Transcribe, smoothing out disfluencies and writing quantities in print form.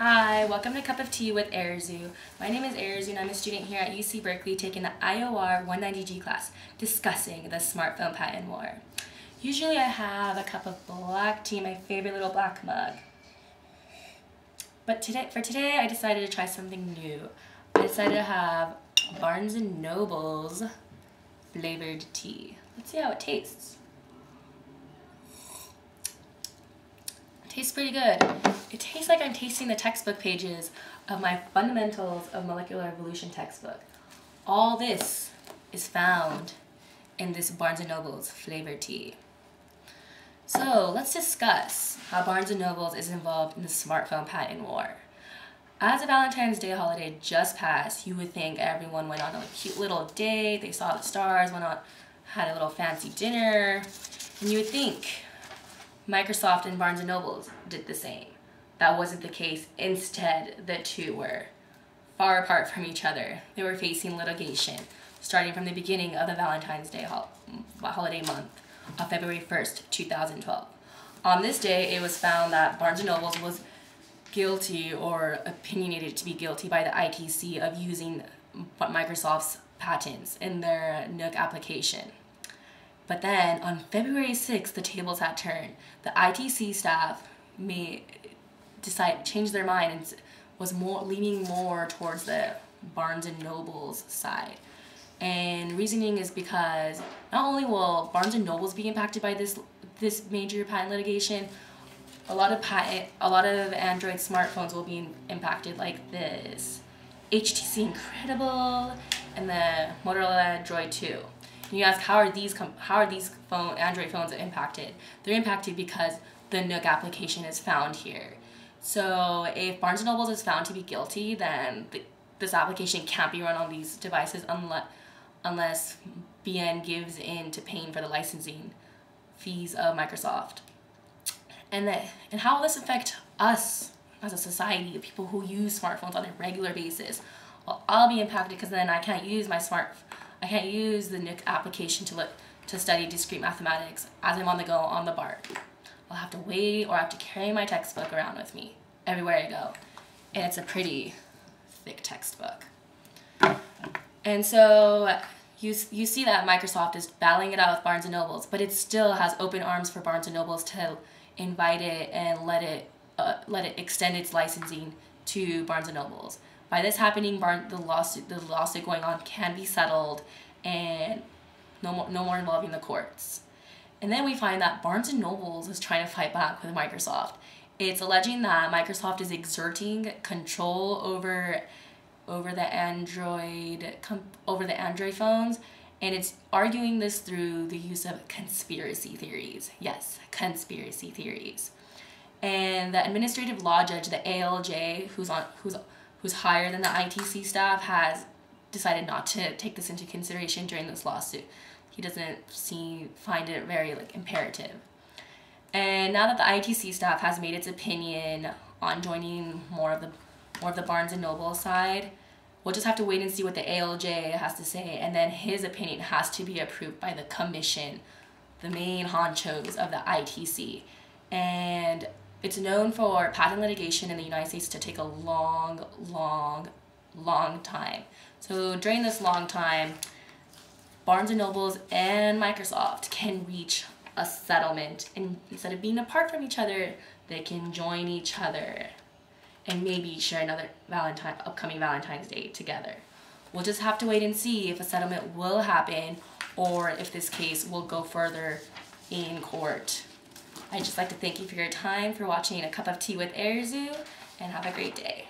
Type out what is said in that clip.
Hi, welcome to Cup of Tea with Airzu. My name is Airzu and I'm a student here at UC Berkeley taking the IOR 190G class discussing the smartphone patent war. Usually I have a cup of black tea, my favorite little black mug. But for today I decided to try something new. I decided to have Barnes & Noble's flavored tea. Let's see how it tastes. Tastes pretty good. It tastes like I'm tasting the textbook pages of my Fundamentals of Molecular Evolution textbook. All this is found in this Barnes & Noble's flavored tea. So let's discuss how Barnes & Noble's is involved in the smartphone patent war. As the Valentine's Day holiday just passed, you would think everyone went on a cute little date, they saw the stars, had a little fancy dinner, and you would think Microsoft and Barnes & Noble's did the same. That wasn't the case. Instead, the two were far apart from each other. They were facing litigation, starting from the beginning of the Valentine's Day holiday month of February 1st, 2012. On this day, it was found that Barnes & Noble's was guilty or opinionated to be guilty by the ITC of using Microsoft's patents in their Nook application. But then on February 6th, the tables had turned. The ITC staff changed their mind and was leaning more towards the Barnes & Noble's side. And reasoning is because not only will Barnes & Noble's be impacted by this major patent litigation, a lot of Android smartphones will be impacted, like this HTC Incredible and the Motorola Droid 2. And you ask, how are these Android phones impacted? They're impacted because the Nook application is found here. So if Barnes & Noble is found to be guilty, then this application can't be run on these devices unless BN gives in to paying for the licensing fees of Microsoft. And how will this affect us as a society, the people who use smartphones on a regular basis? Well, I'll be impacted because then I can't use the Nook application to study discrete mathematics as I'm on the go on the BART. I'll have to wait or I have to carry my textbook around with me everywhere I go. And it's a pretty thick textbook. And so you see that Microsoft is battling it out with Barnes & Noble's, but it still has open arms for Barnes & Noble's to invite it and let it extend its licensing to Barnes & Noble's. By this happening, the lawsuit going on can be settled and no more involving the courts. And then we find that Barnes & Noble's is trying to fight back with Microsoft. It's alleging that Microsoft is exerting control over the Android phones, and it's arguing this through the use of conspiracy theories. Yes, conspiracy theories. And the administrative law judge, the ALJ, who's higher than the ITC staff, has decided not to take this into consideration during this lawsuit. He doesn't find it very imperative. And now that the ITC staff has made its opinion on joining more of the Barnes & Noble side, we'll just have to wait and see what the ALJ has to say, and then his opinion has to be approved by the commission, the main honchos of the ITC. And it's known for patent litigation in the United States to take a long time. So during this long time, Barnes & Noble's and Microsoft can reach a settlement, and instead of being apart from each other, they can join each other and maybe share another upcoming Valentine's Day together. We'll just have to wait and see if a settlement will happen or if this case will go further in court. I'd just like to thank you for your time, for watching A Cup of Tea with Airzu, and have a great day.